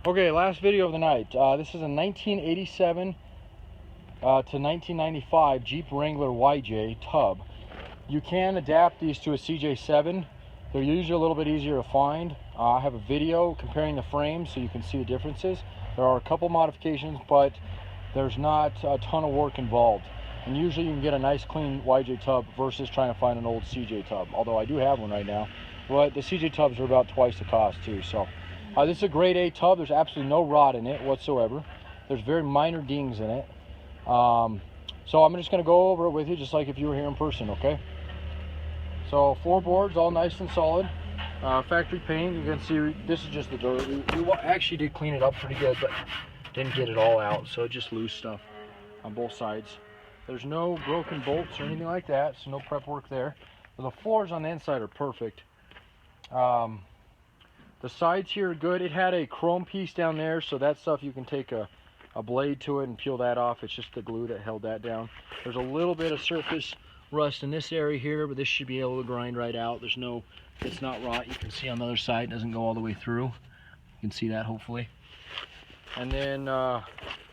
Okay, last video of the night. This is a 1987 to 1995 Jeep Wrangler YJ tub. You can adapt these to a CJ-7. They're usually a little bit easier to find. I have a video comparing the frames so you can see the differences. There are a couple modifications, but there's not a ton of work involved. And usually you can get a nice clean YJ tub versus trying to find an old CJ tub. Although I do have one right now. But the CJ tubs are about twice the cost too. So this is a grade A tub. There's absolutely no rot in it whatsoever. There's very minor dings in it. So I'm just going to go over it with you just like if you were here in person, okay? So floorboards all nice and solid. Factory paint. You can see this is just the dirt. We actually did clean it up pretty good, but didn't get it all out. So just loose stuff on both sides. There's no broken bolts or anything like that, so no prep work there. But the floors on the inside are perfect. The sides here are good. It had a chrome piece down there, so that stuff you can take a blade to it and peel that off. It's just the glue that held that down. There's a little bit of surface rust in this area here, but this should be able to grind right out. There's no, it's not rot. You can see on the other side, it doesn't go all the way through. You can see that hopefully. And then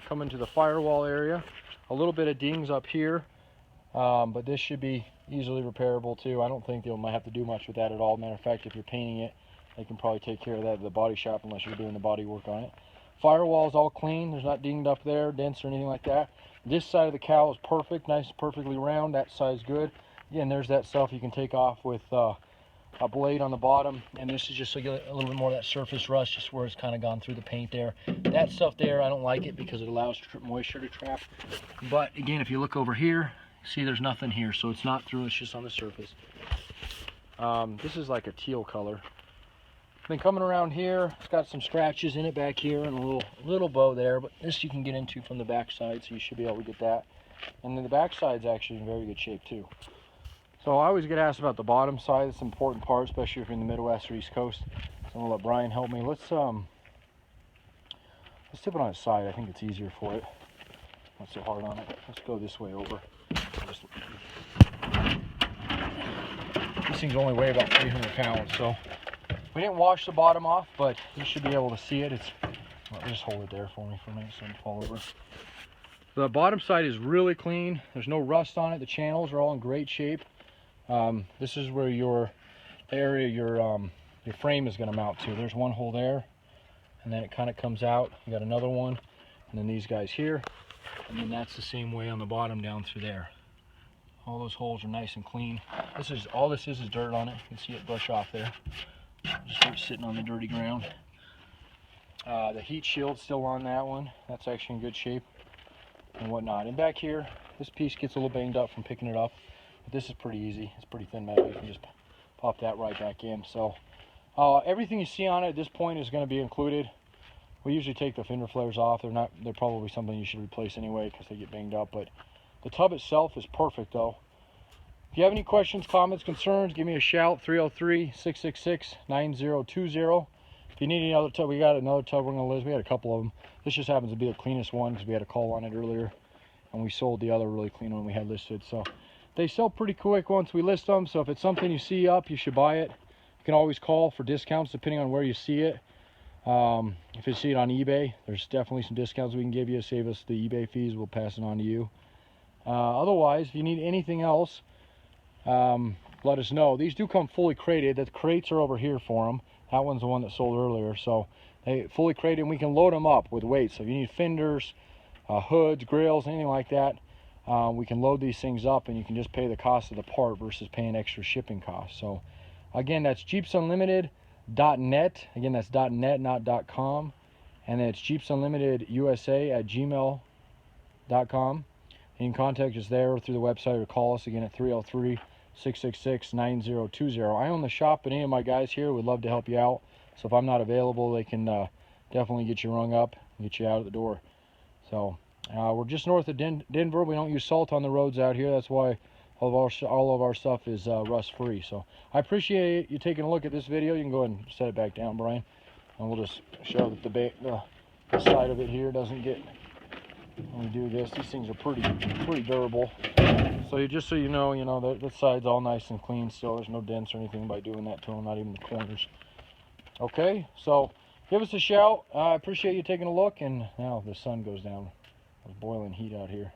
coming to the firewall area, a little bit of dings up here, but this should be easily repairable too. I don't think they might have to do much with that at all. Matter of fact, if you're painting it, they can probably take care of that at the body shop unless you're doing the body work on it. Firewall is all clean. There's not dinged up there, dents or anything like that. This side of the cowl is perfect, nice, perfectly round. That side's good. Again, there's that stuff you can take off with a blade on the bottom. And this is just so you get a little bit more of that surface rust, just where it's kind of gone through the paint there. That stuff there, I don't like it because it allows moisture to trap. But again, if you look over here, see there's nothing here, so it's not through, it's just on the surface. This is like a teal color. Then coming around here, it's got some scratches in it back here and a little bow there, but this you can get into from the back side, so you should be able to get that. And then the back side's actually in very good shape too. So I always get asked about the bottom side. It's an important part, especially if you're in the Midwest or East Coast. So I'm gonna let Brian help me. Let's tip it on its side. I think it's easier for it. Not so hard on it. Let's go this way over. These things only weigh about 300 pounds, so we didn't wash the bottom off, but you should be able to see it. Well, just hold it there for me for a minute so it doesn't fall over. The bottom side is really clean. There's no rust on it. The channels are all in great shape. This is where your frame is going to mount to. There's one hole there, and then it kind of comes out. You got another one, and then these guys here, and then that's the same way on the bottom down through there. All those holes are nice and clean. All this is dirt on it. You can see it brush off there. Just sitting on the dirty ground. The heat shield's still on that one. That's actually in good shape and whatnot. And back here, this piece gets a little banged up from picking it up, but this is pretty easy. It's pretty thin metal. You can just pop that right back in. So everything you see on it at this point is going to be included. We usually take the fender flares off. They're probably something you should replace anyway because they get banged up. But the tub itself is perfect though. If you have any questions, comments, concerns, give me a shout, 303-666-9020. If you need any other tub, we got another tub we're going to list. We had a couple of them. This just happens to be the cleanest one because we had a call on it earlier. And we sold the other really clean one we had listed. So they sell pretty quick once we list them. So if it's something you see up, you should buy it. You can always call for discounts depending on where you see it. If you see it on eBay, there's definitely some discounts we can give you. Save us the eBay fees. We'll pass it on to you. Otherwise, if you need anything else, let us know. These do come fully crated. The crates are over here for them. That one's the one that sold earlier, so they fully crated, and we can load them up with weights. So if you need fenders, hoods, grills, anything like that, we can load these things up, and you can just pay the cost of the part versus paying extra shipping costs. So again, that's jeepsunlimited.net. Again, that's .net, not .com. And then it's jeepsunlimitedusa@gmail.com. You can contact us there or through the website or call us again at 303-666-9020. I own the shop, but any of my guys here would love to help you out. So if I'm not available, they can definitely get you rung up and get you out of the door. So we're just north of Denver. We don't use salt on the roads out here. That's why all of our stuff is rust-free. So I appreciate you taking a look at this video. You can go ahead and set it back down, Brian. And we'll just show that the side of it here doesn't get... When we do this, these things are pretty durable. So just so you know that side's all nice and clean still. There's no dents or anything by doing that to them, not even the corners. Okay, so give us a shout. I appreciate you taking a look. And now the sun goes down. It's boiling heat out here.